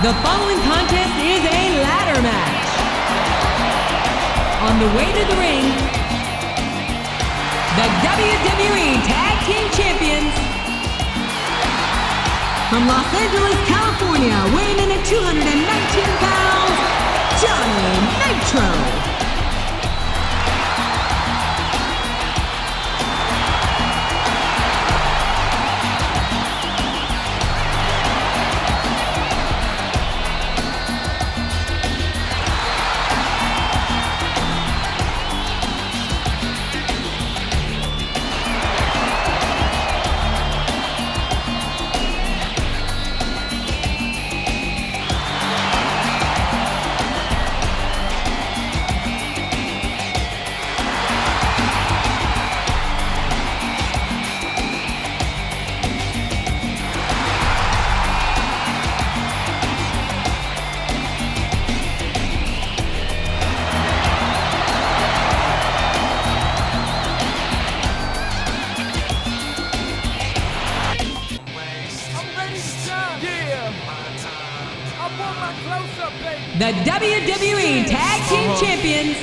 The following contest is a ladder match. On the way to the ring, the WWE Tag Team Champions from Los Angeles, California, weighing in at 219 pounds, Johnny Nitro. The WWE Tag Team Champions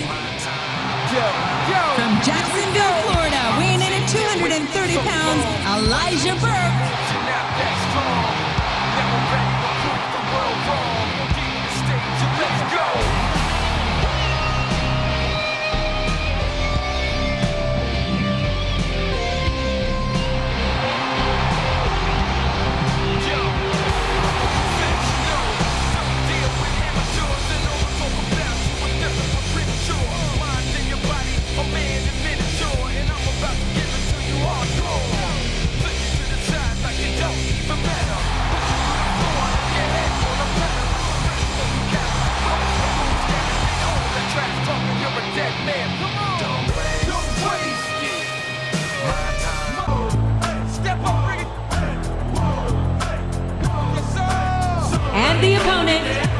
from Jacksonville, Florida, weighing in at 230 pounds, Elijah Burke. And the opponent,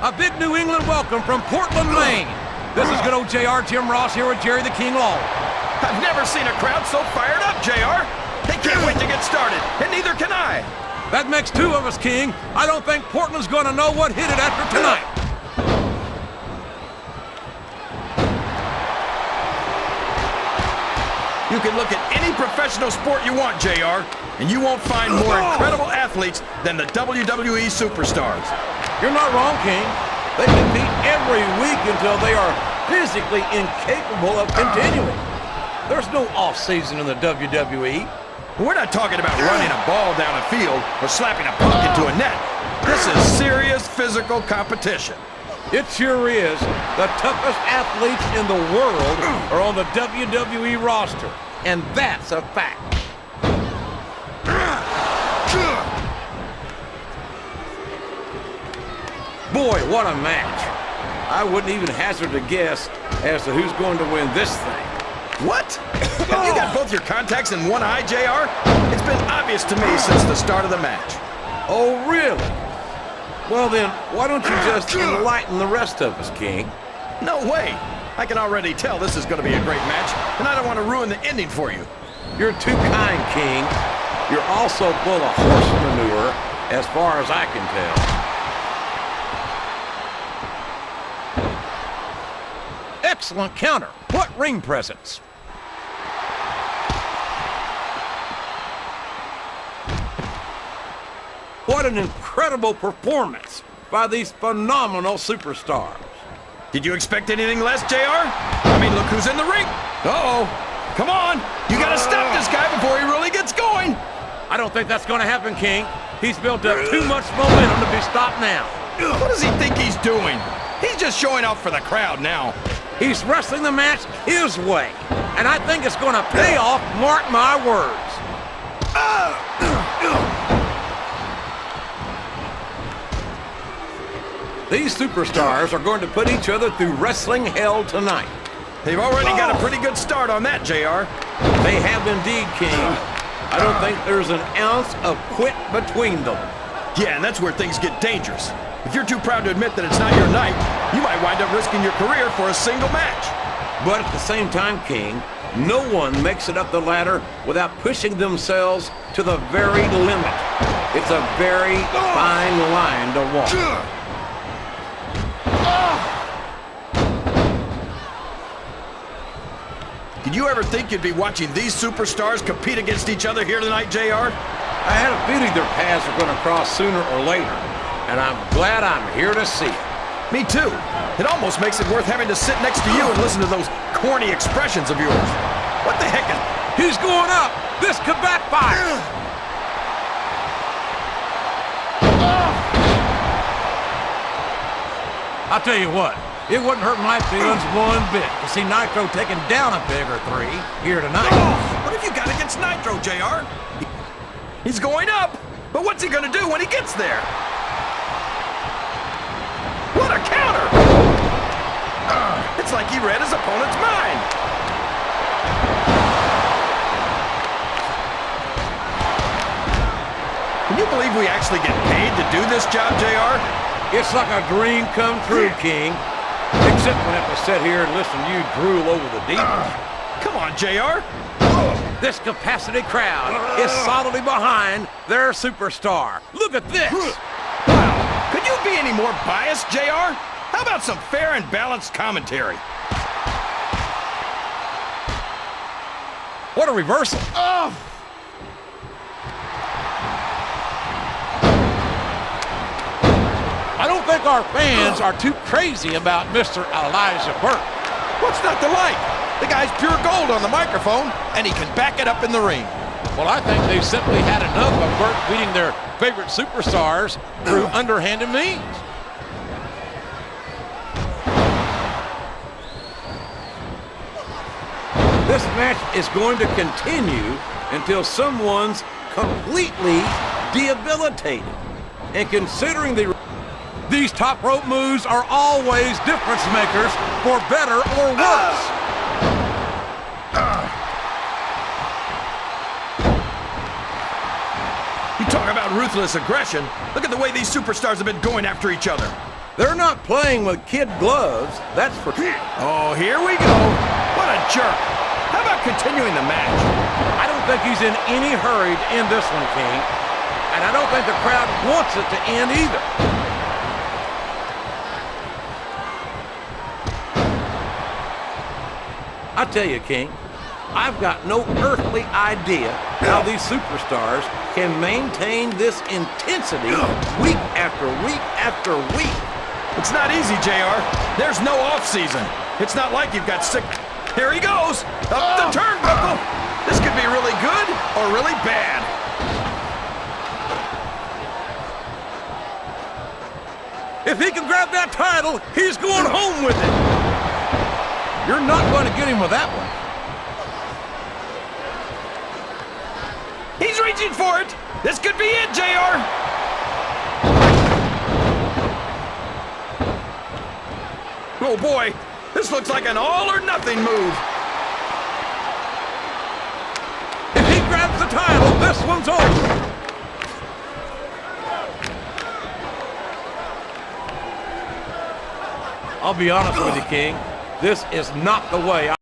a big New England welcome from Portland, Maine. This is good old JR, Jim Ross here with Jerry the King Lawler. I've never seen a crowd so fired up, JR. They can't wait to get started, and neither can I. That makes two of us, King. I don't think Portland's going to know what hit it after tonight. You can look at any professional sport you want, JR, and you won't find more incredible athletes than the WWE superstars. You're not wrong, King. They compete every week until they are physically incapable of continuing. There's no off-season in the WWE. We're not talking about running a ball down a field or slapping a puck into a net. This is serious physical competition. It sure is. The toughest athletes in the world are on the WWE roster, and that's a fact. Boy, what a match. I wouldn't even hazard a guess as to who's going to win this thing. What? Have you got both your contacts in one eye, JR? It's been obvious to me since the start of the match. Oh, really? Well then, why don't you just enlighten the rest of us, King? No way. I can already tell this is going to be a great match, and I don't want to ruin the ending for you. You're too kind, King. You're also full of horse manure, as far as I can tell. Excellent counter. What ring presence? What an incredible performance by these phenomenal superstars. Did you expect anything less, JR? I mean, look who's in the ring. Uh-oh. Come on. You got to stop this guy before he really gets going. I don't think that's going to happen, King. He's built up too much momentum to be stopped now. What does he think he's doing? He's just showing off for the crowd now. He's wrestling the match his way, and I think it's going to pay off, mark my words. These superstars are going to put each other through wrestling hell tonight. They've already got a pretty good start on that, JR. They have indeed, King. I don't think there's an ounce of quit between them. Yeah, and that's where things get dangerous. If you're too proud to admit that it's not your night, you might wind up risking your career for a single match. But at the same time, King, no one makes it up the ladder without pushing themselves to the very limit. It's a very fine line to walk. Did you ever think you'd be watching these superstars compete against each other here tonight, JR? I had a feeling their paths were going to cross sooner or later, and I'm glad I'm here to see it. Me too. It almost makes it worth having to sit next to you and listen to those corny expressions of yours. What the heck? He's going up. This could backfire. I'll tell you what. It wouldn't hurt my feelings one bit to see Nitro taking down a peg or three here tonight. What have you got against Nitro, JR? He's going up, but what's he gonna do when he gets there? What a counter! It's like he read his opponent's mind. Can you believe we actually get paid to do this job, JR? It's like a dream come true, King. Except when I have to sit here and listen to you drool over the demons. Come on, JR. This capacity crowd is solidly behind their superstar. Look at this. Wow. Could you be any more biased, JR? How about some fair and balanced commentary? What a reversal. I don't think our fans are too crazy about Mr. Elijah Burke. What's not to like? The guy's pure gold on the microphone, and he can back it up in the ring. Well, I think they've simply had enough of Burke beating their favorite superstars through underhanded means. This match is going to continue until someone's completely debilitated. And considering these top rope moves are always difference makers for better or worse. You talk about ruthless aggression. Look at the way these superstars have been going after each other. They're not playing with kid gloves, that's for sure. Oh, here we go. What a jerk. How about continuing the match? I don't think he's in any hurry to end this one, King. And I don't think the crowd wants it to end either. I tell you, King, I've got no earthly idea how these superstars can maintain this intensity week after week after week. It's not easy, JR. There's no off-season. It's not like you've got sick. Here he goes, up the turnbuckle. This could be really good or really bad. If he can grab that title, he's going home with it. You're not going to get him with that one. He's reaching for it. This could be it, JR. Oh boy, this looks like an all-or-nothing move. If he grabs the title, this one's over. I'll be honest with you, King. This is not the way